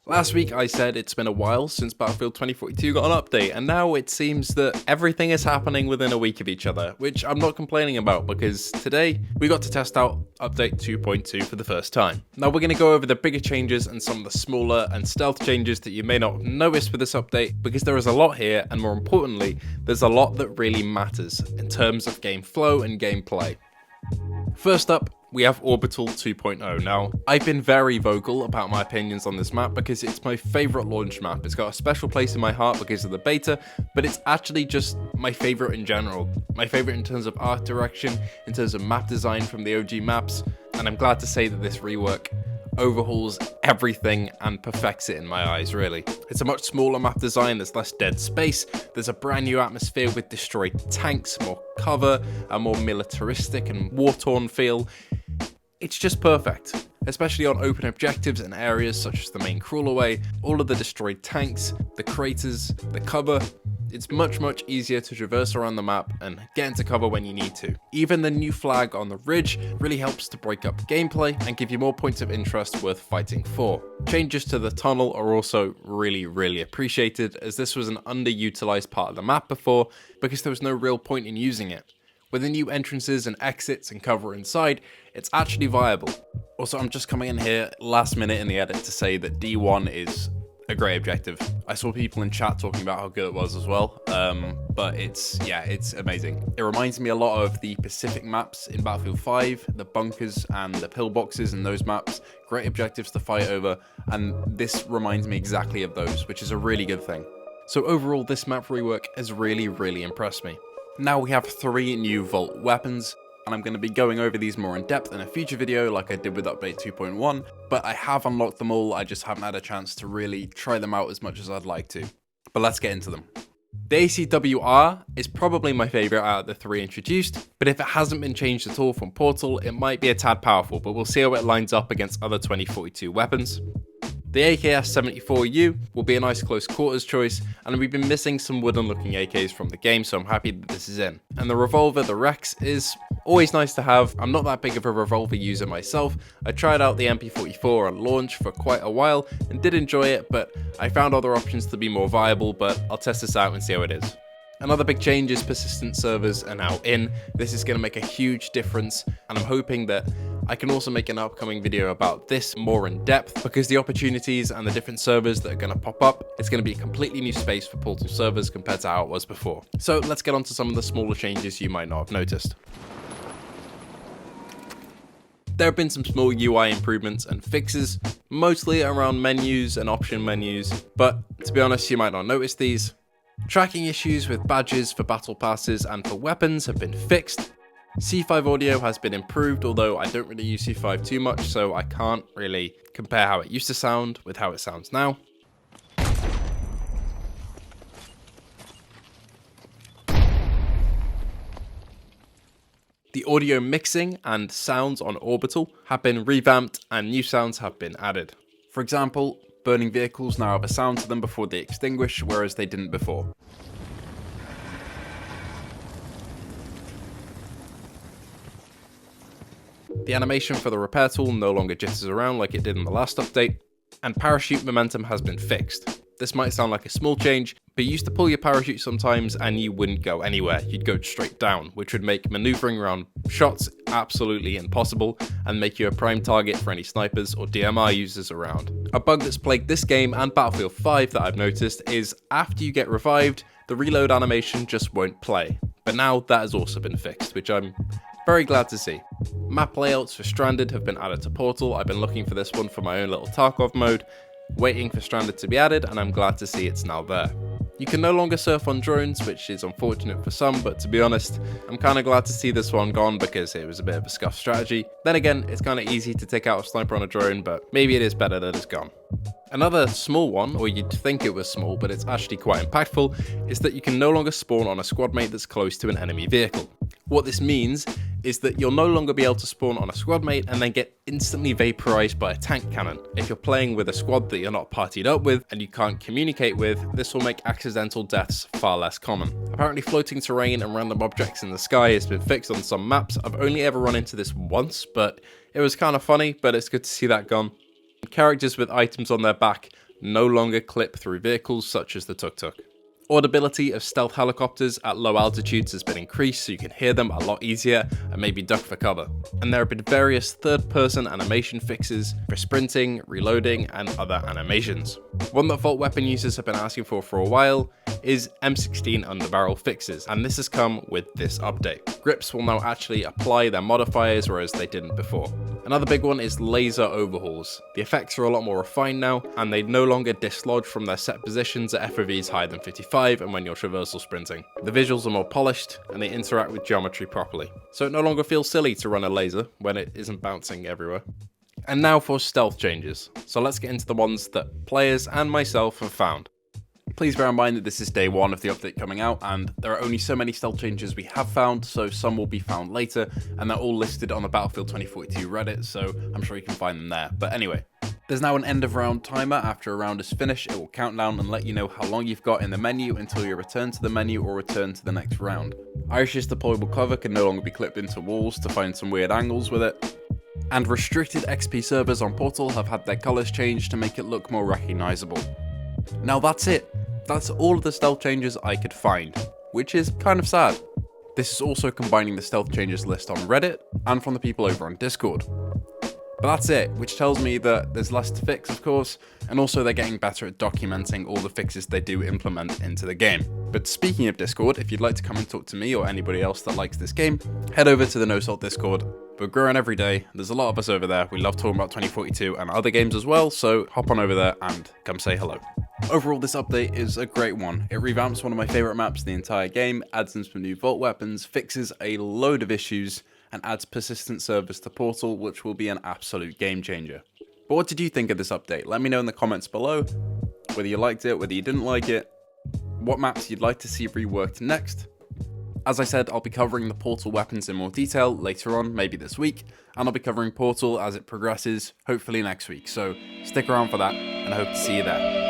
Last week I said it's been a while since Battlefield 2042 got an update, and now it seems that everything is happening within a week of each other, which I'm not complaining about because today we got to test out update 2.2 for the first time. Now we're going to go over the bigger changes and some of the smaller and stealth changes that you may not notice with this update, because there is a lot here, and more importantly, there's a lot that really matters in terms of game flow and gameplay. First up, we have Orbital 2.0. Now, I've been very vocal about my opinions on this map because it's my favourite launch map. It's got a special place in my heart because of the beta, but it's actually just my favourite in general. My favourite in terms of art direction, in terms of map design from the OG maps, and I'm glad to say that this rework overhauls everything and perfects it in my eyes, really. It's a much smaller map design, there's less dead space, there's a brand new atmosphere with destroyed tanks, more cover, a more militaristic and war-torn feel. It's just perfect, especially on open objectives and areas such as the main crawlerway, all of the destroyed tanks, the craters, the cover. It's much easier to traverse around the map and get into cover when you need to. Even the new flag on the ridge really helps to break up gameplay and give you more points of interest worth fighting for. Changes to the tunnel are also really appreciated, as this was an underutilized part of the map before because there was no real point in using it. With the new entrances and exits and cover inside, it's actually viable. Also, I'm just coming in here last minute in the edit to say that D1 is a great objective. I saw people in chat talking about how good it was as well, but it's amazing. It reminds me a lot of the Pacific maps in Battlefield 5, the bunkers and the pillboxes in those maps. Great objectives to fight over, and this reminds me exactly of those, which is a really good thing. So overall, this map rework has really impressed me. Now we have 3 new Vault weapons, and I'm going to be going over these more in depth in a future video like I did with update 2.1, but I have unlocked them all, I just haven't had a chance to really try them out as much as I'd like to. But let's get into them. The ACWR is probably my favourite out of the 3 introduced, but if it hasn't been changed at all from Portal, it might be a tad powerful, but we'll see how it lines up against other 2042 weapons. The AKS-74U will be a nice close quarters choice, and we've been missing some wooden looking AKs from the game, so I'm happy that this is in. And the revolver, the Rex, is always nice to have. I'm not that big of a revolver user myself. I tried out the MP44 on launch for quite a while and did enjoy it, but I found other options to be more viable, but I'll test this out and see how it is. Another big change is persistent servers are now in. This is going to make a huge difference, and I'm hoping that I can also make an upcoming video about this more in depth, because the opportunities and the different servers that are going to pop up, it's going to be a completely new space for Portal servers compared to how it was before. So let's get on to some of the smaller changes you might not have noticed. There have been some small UI improvements and fixes, mostly around menus and option menus, but to be honest, you might not notice these. Tracking issues with badges for battle passes and for weapons have been fixed. C5 audio has been improved, although I don't really use C5 too much, so I can't really compare how it used to sound with how it sounds now. The audio mixing and sounds on Orbital have been revamped and new sounds have been added. For example, burning vehicles now have a sound to them before they extinguish, whereas they didn't before. The animation for the repair tool no longer jitters around like it did in the last update, and parachute momentum has been fixed. This might sound like a small change, but you used to pull your parachute sometimes and you wouldn't go anywhere, you'd go straight down, which would make maneuvering around shots absolutely impossible and make you a prime target for any snipers or DMR users around. A bug that's plagued this game and Battlefield 5 that I've noticed is after you get revived, the reload animation just won't play. But now that has also been fixed, which I'm very glad to see. Map layouts for Stranded have been added to Portal. I've been looking for this one for my own little Tarkov mode, waiting for Stranded to be added, and I'm glad to see it's now there. You can no longer surf on drones, which is unfortunate for some, but to be honest, I'm kind of glad to see this one gone because it was a bit of a scuffed strategy. Then again, it's kind of easy to take out a sniper on a drone, but maybe it is better that it's gone. Another small one, or you'd think it was small, but it's actually quite impactful, is that you can no longer spawn on a squad mate that's close to an enemy vehicle. What this means is that you'll no longer be able to spawn on a squad mate and then get instantly vaporized by a tank cannon. If you're playing with a squad that you're not partied up with and you can't communicate with, this will make accidental deaths far less common. Apparently floating terrain and random objects in the sky has been fixed on some maps. I've only ever run into this once, but it was kind of funny, but it's good to see that gone. Characters with items on their back no longer clip through vehicles such as the tuk-tuk. Audibility of stealth helicopters at low altitudes has been increased so you can hear them a lot easier and maybe duck for cover. And there have been various third-person animation fixes for sprinting, reloading, and other animations. One that Vault Weapon users have been asking for a while is M16 underbarrel fixes, and this has come with this update. Grips will now actually apply their modifiers, whereas they didn't before. Another big one is laser overhauls. The effects are a lot more refined now, and they no longer dislodge from their set positions at FOVs higher than 55 and when you're traversal sprinting. The visuals are more polished, and they interact with geometry properly. So it no longer feels silly to run a laser when it isn't bouncing everywhere. And now for stealth changes. So let's get into the ones that players and myself have found. Please bear in mind that this is day one of the update coming out, and there are only so many stealth changes we have found, so some will be found later, and they're all listed on the Battlefield 2042 Reddit, so I'm sure you can find them there. But anyway, there's now an end of round timer. After a round is finished, it will count down and let you know how long you've got in the menu until you return to the menu or return to the next round. Irish's deployable cover can no longer be clipped into walls to find some weird angles with it. And restricted XP servers on Portal have had their colours changed to make it look more recognisable. Now that's it. That's all of the stealth changes I could find, which is kind of sad. This is also combining the stealth changes list on Reddit and from the people over on Discord. But that's it, which tells me that there's less to fix, of course, and also they're getting better at documenting all the fixes they do implement into the game. But speaking of Discord, if you'd like to come and talk to me or anybody else that likes this game, head over to the No Salt Discord. We're growing every day, there's a lot of us over there, we love talking about 2042 and other games as well, so hop on over there and come say hello. Overall, this update is a great one. It revamps one of my favourite maps in the entire game, adds in some new vault weapons, fixes a load of issues, and adds persistent service to Portal, which will be an absolute game changer. But what did you think of this update? Let me know in the comments below, whether you liked it, whether you didn't like it, what maps you'd like to see reworked next. As I said, I'll be covering the Portal weapons in more detail later on, maybe this week, and I'll be covering Portal as it progresses, hopefully next week, so stick around for that, and I hope to see you there.